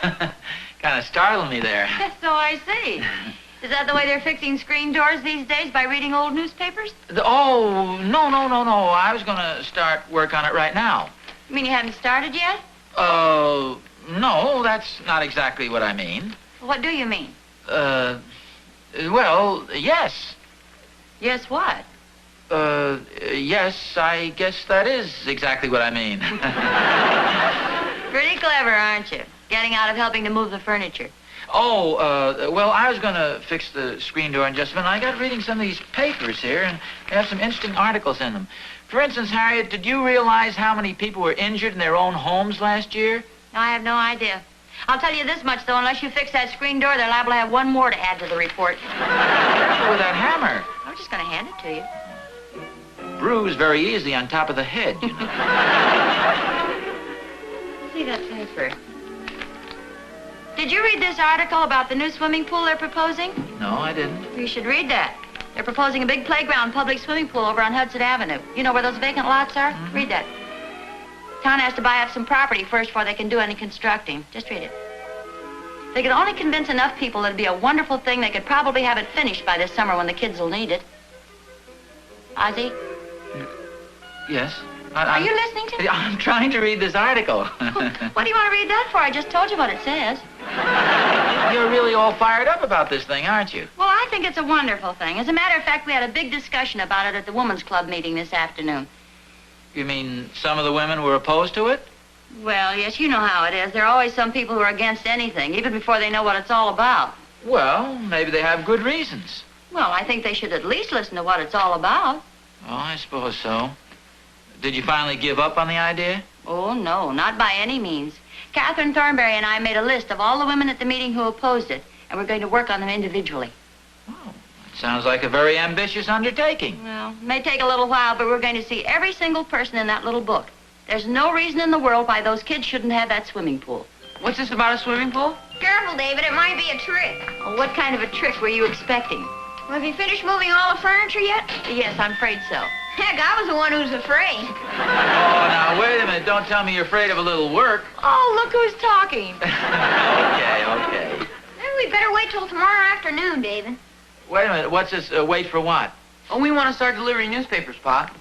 Kind of startled me there. So I see. Is that the way they're fixing screen doors these days, by reading old newspapers? Oh, no. I was going to start work on it right now. You mean you haven't started yet? No, that's not exactly what I mean. What do you mean? Well, yes. Yes, what? Yes, I guess that is exactly what I mean. Pretty clever, aren't you? Getting out of helping to move the furniture. Oh, well, I was going to fix the screen door in just a minute. I got reading some of these papers here, and they have some interesting articles in them. For instance, Harriet, did you realize how many people were injured in their own homes last year? No, I have no idea. I'll tell you this much, though. Unless you fix that screen door, they're liable to have one more to add to the report. Careful with that hammer. I'm just going to hand it to you. Bruise very easily on top of the head, you know. See that paper. Did you read this article about the new swimming pool they're proposing? No, I didn't. You should read that. They're proposing a big playground public swimming pool over on Hudson Avenue. You know where those vacant lots are? Mm-hmm. Read that. Town has to buy up some property first before they can do any constructing. Just read it. If they could only convince enough people it'd be a wonderful thing, they could probably have it finished by this summer when the kids will need it. Ozzie? Yes? Are you listening to me? I'm trying to read this article. What do you want to read that for? I just told you what it says. You're really all fired up about this thing, aren't you? Well, I think it's a wonderful thing. As a matter of fact, we had a big discussion about it at the Women's Club meeting this afternoon. You mean some of the women were opposed to it? Well, yes, you know how it is. There are always some people who are against anything, even before they know what it's all about. Well, maybe they have good reasons. Well, I think they should at least listen to what it's all about. Oh, I suppose so. Did you finally give up on the idea? Oh, no, not by any means. Catherine Thornberry and I made a list of all the women at the meeting who opposed it, and we're going to work on them individually. Oh, that sounds like a very ambitious undertaking. Well, it may take a little while, but we're going to see every single person in that little book. There's no reason in the world why those kids shouldn't have that swimming pool. What's this about a swimming pool? Careful, David. It might be a trick. Well, what kind of a trick were you expecting? Well, have you finished moving all the furniture yet? Yes, I'm afraid so. Heck, I was the one who's afraid. Oh, now, wait a minute. Don't tell me you're afraid of a little work. Oh, look who's talking. Okay. Maybe we better wait till tomorrow afternoon, David. Wait a minute. What's this? Wait for what? Oh, we want to start delivering newspapers, Pop.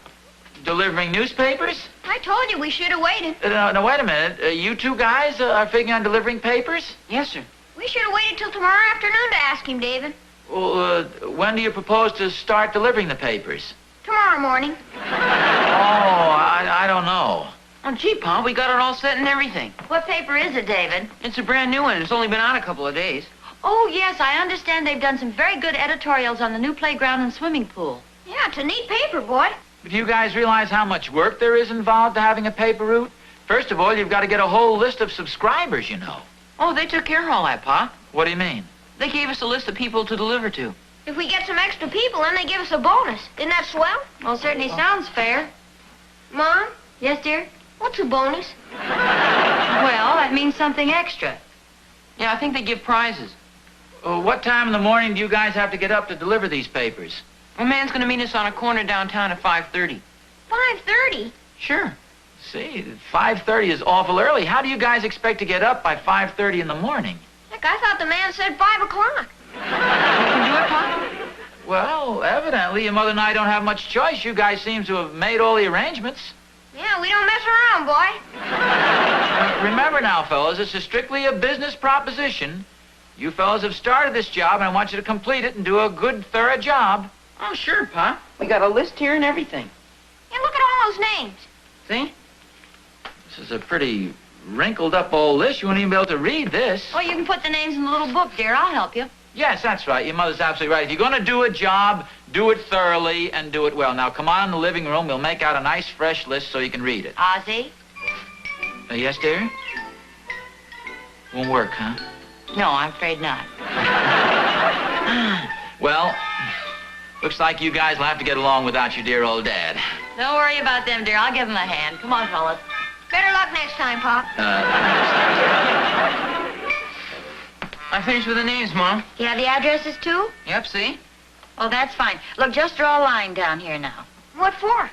Delivering newspapers? I told you we should have waited. No, wait a minute. You two guys are figuring on delivering papers? Yes, sir. We should have waited till tomorrow afternoon to ask him, David. Well, when do you propose to start delivering the papers? Tomorrow morning. I don't know. Oh, gee, Pop, we got it all set and everything. What paper is it, David? It's a brand new one. It's only been out a couple of days. Oh, yes, I understand they've done some very good editorials on the new playground and swimming pool. Yeah, it's a neat paper, boy. Do you guys realize how much work there is involved to having a paper route? First of all, you've got to get a whole list of subscribers, you know. Oh, they took care of all that, Pop. What do you mean? They gave us a list of people to deliver to. If we get some extra people, then they give us a bonus. Isn't that swell? Well, certainly sounds fair. Mom? Yes, dear? What's a bonus? Well, that means something extra. Yeah, I think they give prizes. What time in the morning do you guys have to get up to deliver these papers? A man's going to meet us on a corner downtown at 5:30. 5:30? Sure. See, 5:30 is awful early. How do you guys expect to get up by 5:30 in the morning? Heck, I thought the man said 5 o'clock. You can do it, Pop? Well, evidently, your mother and I don't have much choice. You guys seem to have made all the arrangements. Yeah, we don't mess around, boy. Remember now, fellas, this is strictly a business proposition. You fellas have started this job, and I want you to complete it and do a good, thorough job. Oh, sure, Pop. We got a list here and everything. Yeah, look at all those names. See? This is a pretty wrinkled up old list. You won't even be able to read this. Oh, you can put the names in the little book, dear. I'll help you. Yes, that's right. Your mother's absolutely right. If you're going to do a job, do it thoroughly and do it well. Now, come on in the living room. We'll make out a nice, fresh list so you can read it. Ozzie? Yes, dear? Won't work, huh? No, I'm afraid not. Well, looks like you guys will have to get along without your dear old dad. Don't worry about them, dear. I'll give them a hand. Come on, fellas. Better luck next time, Pop. I finished with the names, Mom. You have the addresses, too? Yep, see? Oh, that's fine. Look, just draw a line down here now. What for?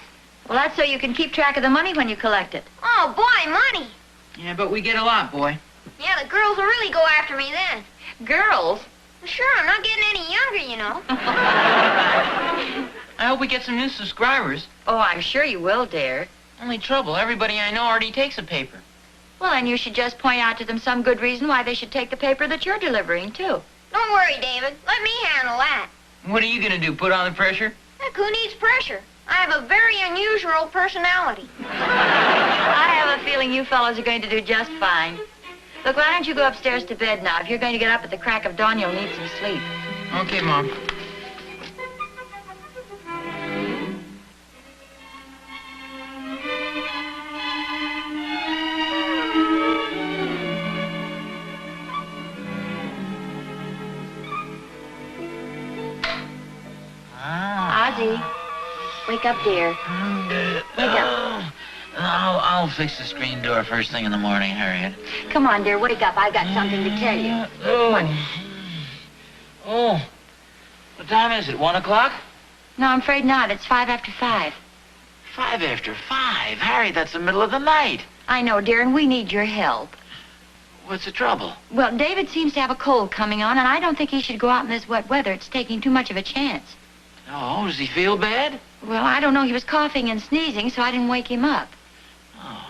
Well, that's so you can keep track of the money when you collect it. Oh, boy, money. Yeah, but we get a lot, boy. Yeah, the girls will really go after me then. Girls? Sure, I'm not getting any younger, you know. I hope we get some new subscribers. Oh, I'm sure you will, dear. Only trouble, everybody I know already takes a paper. Well, then you should just point out to them some good reason why they should take the paper that you're delivering, too. Don't worry, David. Let me handle that. What are you gonna do, put on the pressure? Heck, who needs pressure? I have a very unusual personality. I have a feeling you fellows are going to do just fine. Look, why don't you go upstairs to bed now? If you're going to get up at the crack of dawn, you'll need some sleep. Okay, Mom. Ozzie, wake up, dear. Wake up. I'll fix the screen door first thing in the morning, Harriet. Come on, dear, wake up. I've got something to tell you. Oh. What time is it, 1 o'clock? No, I'm afraid not. It's 5 after 5. 5 after 5? Harriet, that's the middle of the night. I know, dear, and we need your help. What's the trouble? Well, David seems to have a cold coming on, and I don't think he should go out in this wet weather. It's taking too much of a chance. Oh, does he feel bad? Well, I don't know. He was coughing and sneezing, so I didn't wake him up. Oh.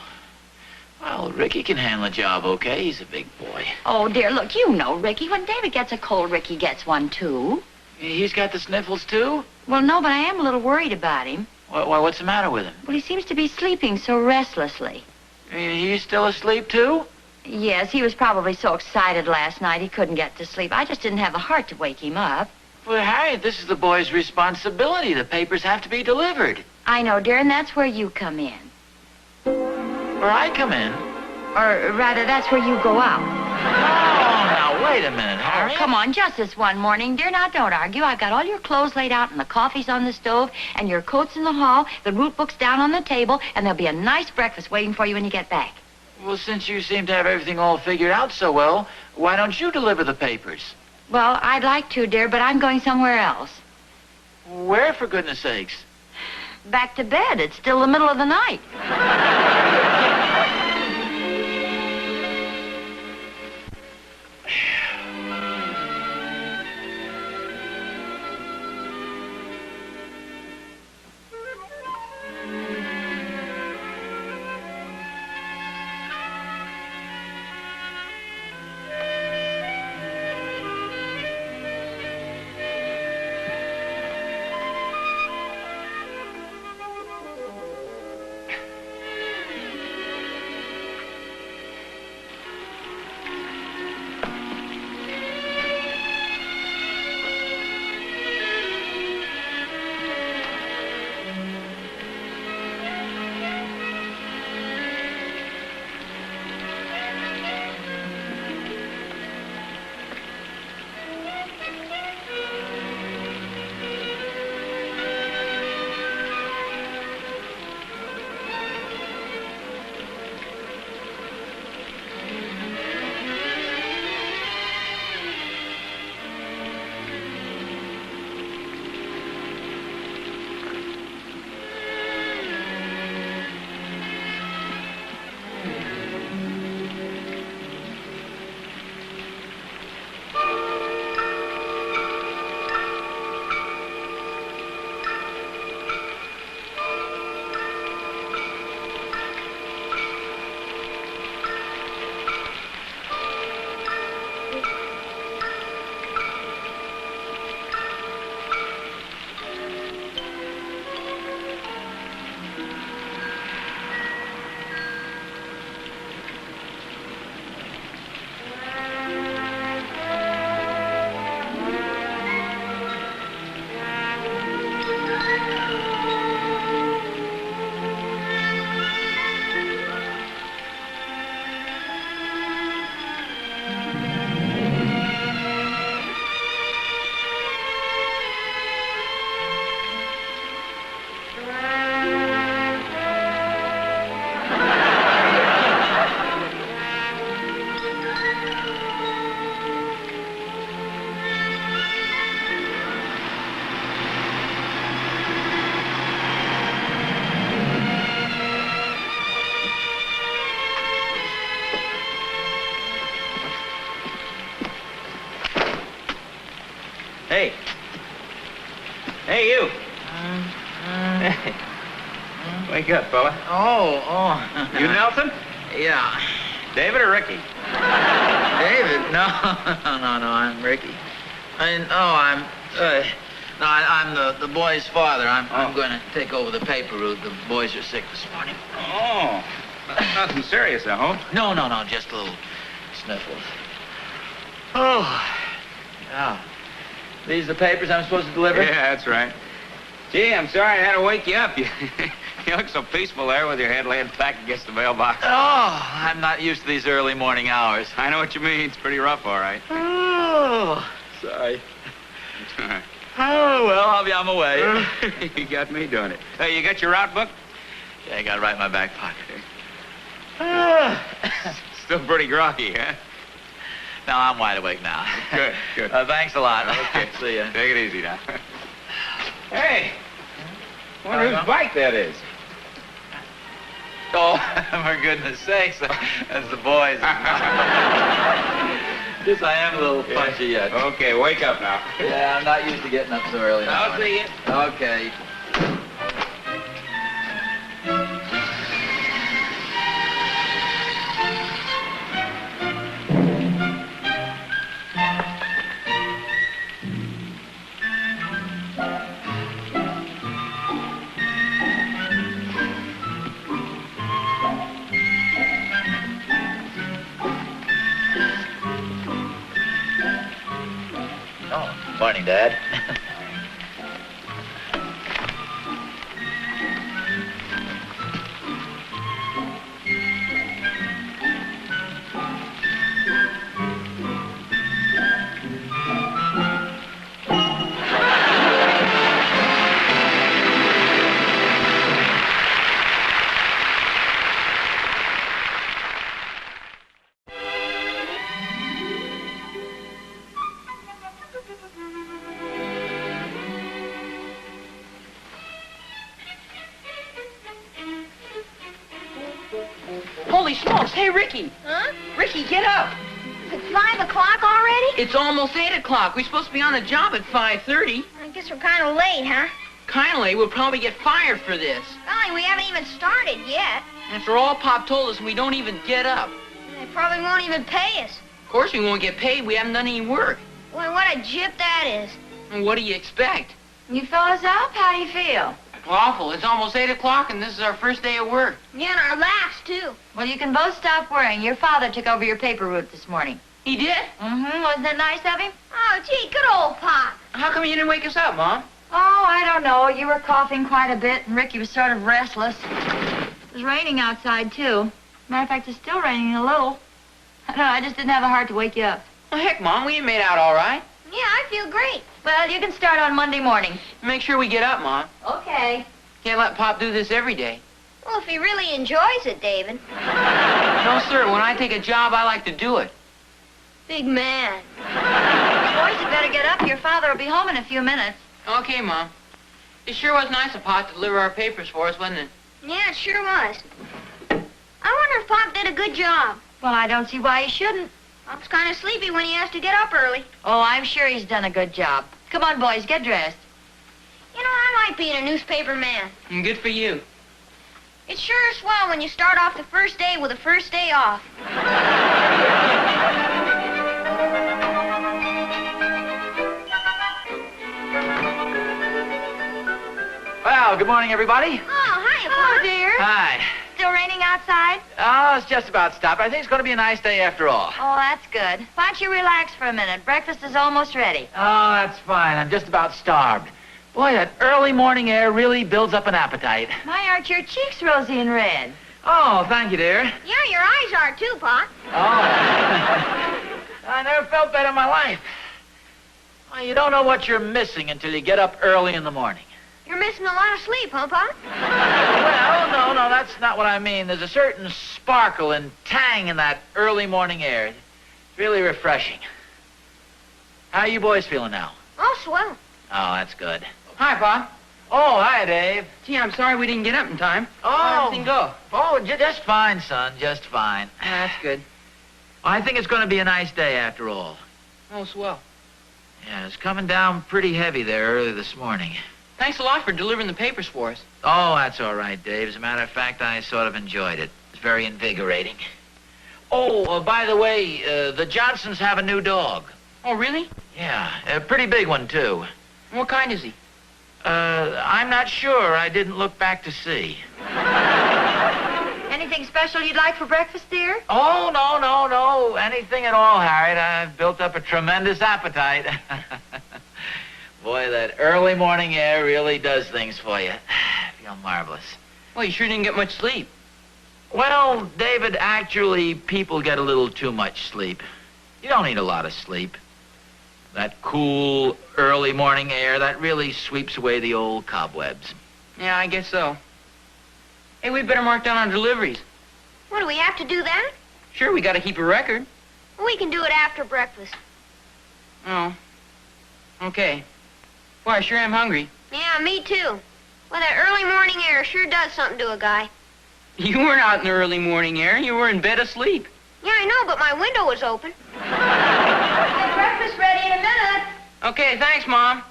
Well, Ricky can handle the job okay. He's a big boy. Oh, dear, look, you know, Ricky. When David gets a cold, Ricky gets one, too. He's got the sniffles, too? Well, no, but I am a little worried about him. What's the matter with him? Well, he seems to be sleeping so restlessly. He's still asleep, too? Yes, he was probably so excited last night he couldn't get to sleep. I just didn't have the heart to wake him up. Well, Harriet, this is the boy's responsibility. The papers have to be delivered. I know, dear, and that's where you come in. Where I come in? Or rather, that's where you go out. Oh, now, wait a minute, Harriet. Come on, just this one morning, dear. Now, don't argue. I've got all your clothes laid out, and the coffee's on the stove, and your coat's in the hall, the root book's down on the table, and there'll be a nice breakfast waiting for you when you get back. Well, since you seem to have everything all figured out so well, why don't you deliver the papers? Well, I'd like to, dear, but I'm going somewhere else. Where, for goodness sakes? Back to bed. It's still the middle of the night. Hey. Hey, you. Wake up, fella. Oh. You Nelson? Yeah. David or Ricky? David? No, I'm Ricky. I'm the boy's father. I'm going to take over the paper route. The boys are sick this morning. Oh. Nothing serious, I hope. No, just a little sniffles. Oh. Yeah. These the papers I'm supposed to deliver? Yeah, that's right. Gee, I'm sorry I had to wake you up. You look so peaceful there with your head laying back against the mailbox. Oh, I'm not used to these early morning hours. I know what you mean. It's pretty rough, all right. Oh, sorry. All right. Oh, well, I'll be on my way. You got me doing it. Hey, you got your route book? Yeah, I got it right in my back pocket. Still pretty groggy, huh? No, I'm wide awake now. Good. Thanks a lot. Okay. See ya. Take it easy now. Hey, wonder whose bike that is. Oh, for goodness sakes, that's the boys. Guess I am a little punchy yet. Okay, wake up now. Yeah, I'm not used to getting up so early. I'll see you. Okay. Morning, Dad. Holy smokes. Hey, Ricky. Huh? Ricky, get up. Is it 5 o'clock already? It's almost 8 o'clock. We're supposed to be on the job at 5:30. I guess we're kind of late, huh? Kindly, we'll probably get fired for this. Golly, we haven't even started yet. After all Pop told us, we don't even get up. They probably won't even pay us. Of course we won't get paid. We haven't done any work. Boy, what a jip that is. And what do you expect? You fellas up? How do you feel? Awful. It's almost 8 o'clock, and this is our first day of work. Yeah, and our last, too. Well, you can both stop worrying. Your father took over your paper route this morning. He did? Mm-hmm. Wasn't it nice of him? Oh, gee, good old Pop. How come you didn't wake us up, Mom? Oh, I don't know. You were coughing quite a bit, and Ricky was sort of restless. It was raining outside, too. Matter of fact, it's still raining a little. I don't know, I just didn't have the heart to wake you up. Well, heck, Mom, we made out all right. Yeah, I feel great. Well, you can start on Monday morning. Make sure we get up, Mom. Okay. Can't let Pop do this every day. Well, if he really enjoys it, David. No, sir. When I take a job, I like to do it. Big man. Boys, you better get up. Your father will be home in a few minutes. Okay, Mom. It sure was nice of Pop to deliver our papers for us, wasn't it? Yeah, it sure was. I wonder if Pop did a good job. Well, I don't see why he shouldn't. Pop's kind of sleepy when he has to get up early. Oh, I'm sure he's done a good job. Come on, boys, get dressed. You know, I like being a newspaper man. And good for you. It's sure swell when you start off the first day with the first day off. Well, good morning, everybody. Oh, hiya, Oh, Pop. dear. Hi. Still raining outside? Oh, it's just about stopped. I think it's going to be a nice day after all. Oh, that's good. Why don't you relax for a minute? Breakfast is almost ready. Oh, that's fine. I'm just about starved. Boy, that early morning air really builds up an appetite. Why aren't your cheeks rosy and red? Oh, thank you, dear. Yeah, your eyes are too, Pop. Oh. I never felt better in my life. Well, you don't know what you're missing until you get up early in the morning. You're missing a lot of sleep, huh, Pop? Well, no, that's not what I mean. There's a certain sparkle and tang in that early morning air. It's really refreshing. How are you boys feeling now? Oh, swell. Oh, that's good. Hi, Pop. Oh, hi, Dave. Gee, I'm sorry we didn't get up in time. Oh. How'd everything go? Oh, just fine, son, just fine. That's good. I think it's going to be a nice day after all. Oh, swell. Yeah, it's coming down pretty heavy there early this morning. Thanks a lot for delivering the papers for us. Oh, that's all right, Dave. As a matter of fact, I sort of enjoyed it. It's very invigorating. Oh, by the way, the Johnsons have a new dog. Oh, really? Yeah, a pretty big one, too. What kind is he? I'm not sure. I didn't look back to see. Anything special you'd like for breakfast, dear? Oh, no. Anything at all, Harriet. I've built up a tremendous appetite. Boy, that early morning air really does things for you. I feel marvelous. Well, you sure didn't get much sleep. Well, David, actually, people get a little too much sleep. You don't need a lot of sleep. That cool, early morning air, that really sweeps away the old cobwebs. Yeah, I guess so. Hey, we better mark down our deliveries. What, do we have to do that? Sure, we gotta keep a record. We can do it after breakfast. Oh. Okay. Boy, I sure am hungry. Yeah, me too. Well, that early morning air sure does something to a guy. You weren't out in the early morning air. You were in bed asleep. Yeah, I know, but my window was open. Have breakfast ready in a minute. Okay, thanks, Mom.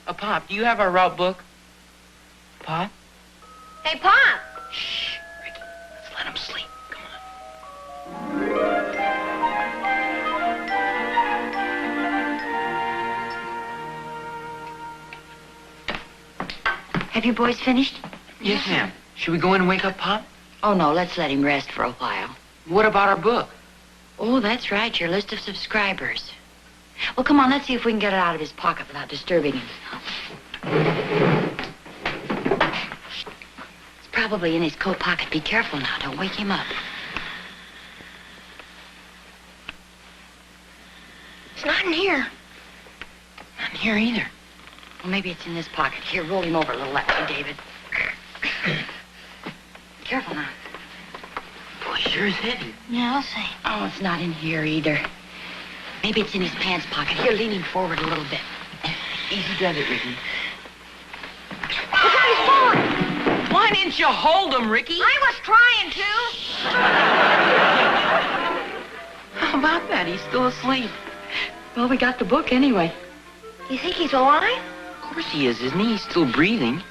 Pop, do you have our route book? Pop? Hey, Pop. Shh, Ricky. Let's let him sleep. Come on. Have you boys finished? Yes, ma'am. Should we go in and wake up Pop? Oh, no, let's let him rest for a while. What about our book? Oh, that's right, your list of subscribers. Well, come on, let's see if we can get it out of his pocket without disturbing him. It's probably in his coat pocket. Be careful now. Don't wake him up. It's not in here. Not in here either. Well, maybe it's in this pocket. Here, roll him over a little that way, David. Careful now. Boy, sure is heavy. Yeah, I'll see. Oh, it's not in here either. Maybe it's in his pants pocket. Here, lean him forward a little bit. Easy does it, Ricky. Look out, he's falling. Why didn't you hold him, Ricky? I was trying to. How about that? He's still asleep. Well, we got the book anyway. You think he's alive? Of course he is, isn't he? He's still breathing.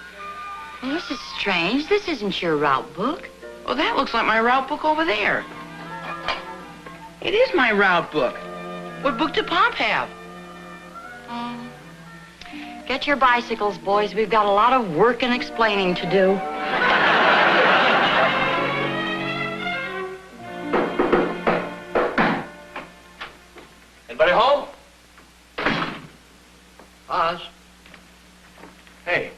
Well, this is strange. This isn't your route book. Well, that looks like my route book over there. It is my route book. What book did Pop have? Get your bicycles, boys. We've got a lot of work and explaining to do. Anybody home? Oz? Hey.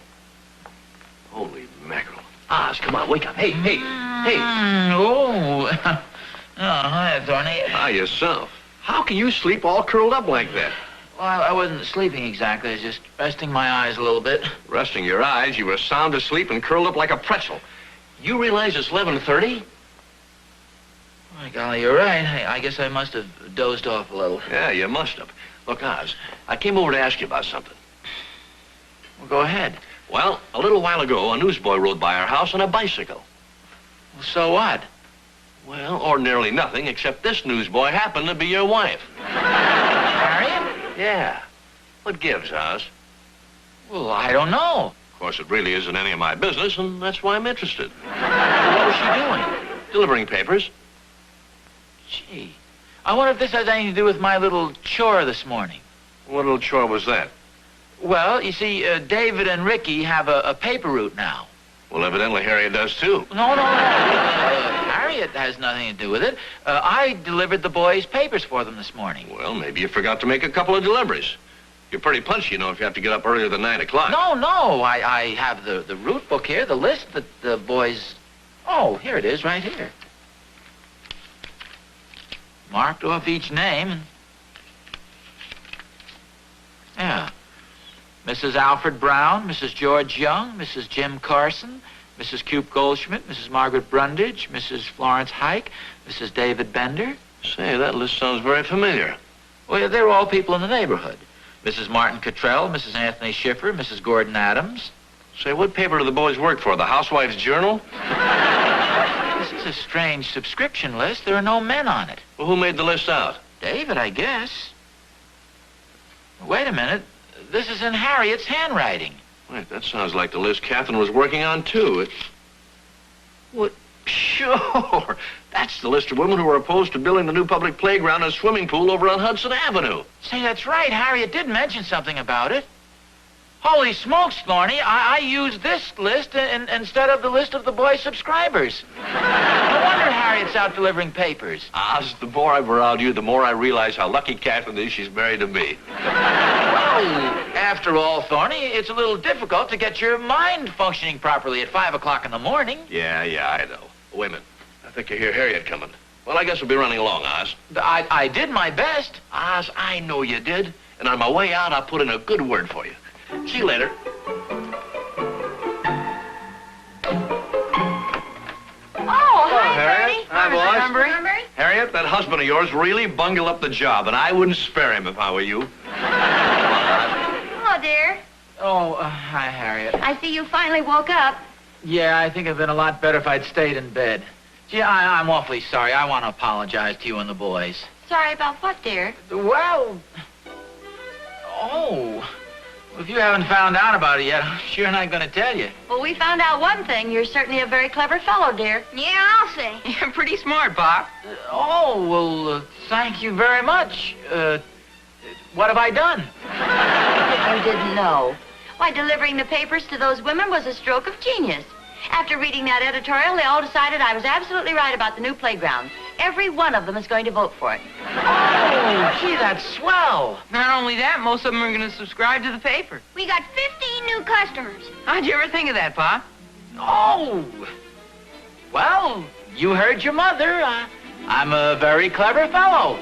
Holy mackerel. Oz, come on, wake up. Hey. Oh, hi, Thorny. Hi, yourself. How can you sleep all curled up like that? Well, I wasn't sleeping exactly. I was just resting my eyes a little bit. Resting your eyes, you were sound asleep and curled up like a pretzel. You realize it's 11:30? My golly, you're right. I guess I must have dozed off a little. Yeah, you must have. Look, Oz, I came over to ask you about something. Well, go ahead. Well, a little while ago, a newsboy rode by our house on a bicycle. Well, so what? Well, ordinarily nothing, except this newsboy happened to be your wife. Harriet? Yeah. What gives, Oz? Well, I don't know. Of course, it really isn't any of my business, and that's why I'm interested. Well, what was she doing? Delivering papers. Gee. I wonder if this has anything to do with my little chore this morning. What little chore was that? Well, you see, David and Ricky have a paper route now. Well, evidently Harriet does, too. No. Harriet has nothing to do with it. I delivered the boys' papers for them this morning. Well, maybe you forgot to make a couple of deliveries. You're pretty punchy, you know, if you have to get up earlier than 9 o'clock. No. I have the route book here, the list that the boys... Oh, here it is, right here. Marked off each name. And... Yeah. Mrs. Alfred Brown, Mrs. George Young, Mrs. Jim Carson, Mrs. Coop Goldschmidt, Mrs. Margaret Brundage, Mrs. Florence Hike, Mrs. David Bender. Say, that list sounds very familiar. Well, they're all people in the neighborhood. Mrs. Martin Cottrell, Mrs. Anthony Schiffer, Mrs. Gordon Adams. Say, what paper do the boys work for? The Housewife's Journal? This is a strange subscription list. There are no men on it. Well, who made the list out? David, I guess. Wait a minute. This is in Harriet's handwriting. Wait, that sounds like the list Catherine was working on, too. What? Sure. That's the list of women who are opposed to building the new public playground and swimming pool over on Hudson Avenue. Say, that's right. Harriet did mention something about it. Holy smokes, Thorny. I used this list instead of the list of the boys' subscribers. No wonder Harriet's out delivering papers. Oz, the more I've around you, the more I realize how lucky Catherine is she's married to me. Well, after all, Thorny, it's a little difficult to get your mind functioning properly at 5 o'clock in the morning. Yeah, I know. Wait a minute. I think I hear Harriet coming. Well, I guess we'll be running along, Oz. I did my best. Oz, I know you did. And on my way out, I'll put in a good word for you. See you later. Hi, Harriet. Hi, boss. Montgomery. Harriet, that husband of yours really bungled up the job, and I wouldn't spare him if I were you. Hello, dear. Oh, hi, Harriet. I see you finally woke up. Yeah, I think I'd been a lot better if I'd stayed in bed. Gee, I'm awfully sorry. I want to apologize to you and the boys. Sorry about what, dear? Well, if you haven't found out about it yet, I'm sure not going to tell you. Well, we found out one thing. You're certainly a very clever fellow, dear. Yeah, I'll say. You're pretty smart, Pop. Thank you very much. What have I done? You didn't know. Why, delivering the papers to those women was a stroke of genius. After reading that editorial, they all decided I was absolutely right about the new playground. Every one of them is going to vote for it. Oh, gee, that's swell. Not only that, most of them are going to subscribe to the paper. We got 15 new customers. How'd you ever think of that, Pop? Oh, well, you heard your mother. I'm a very clever fellow.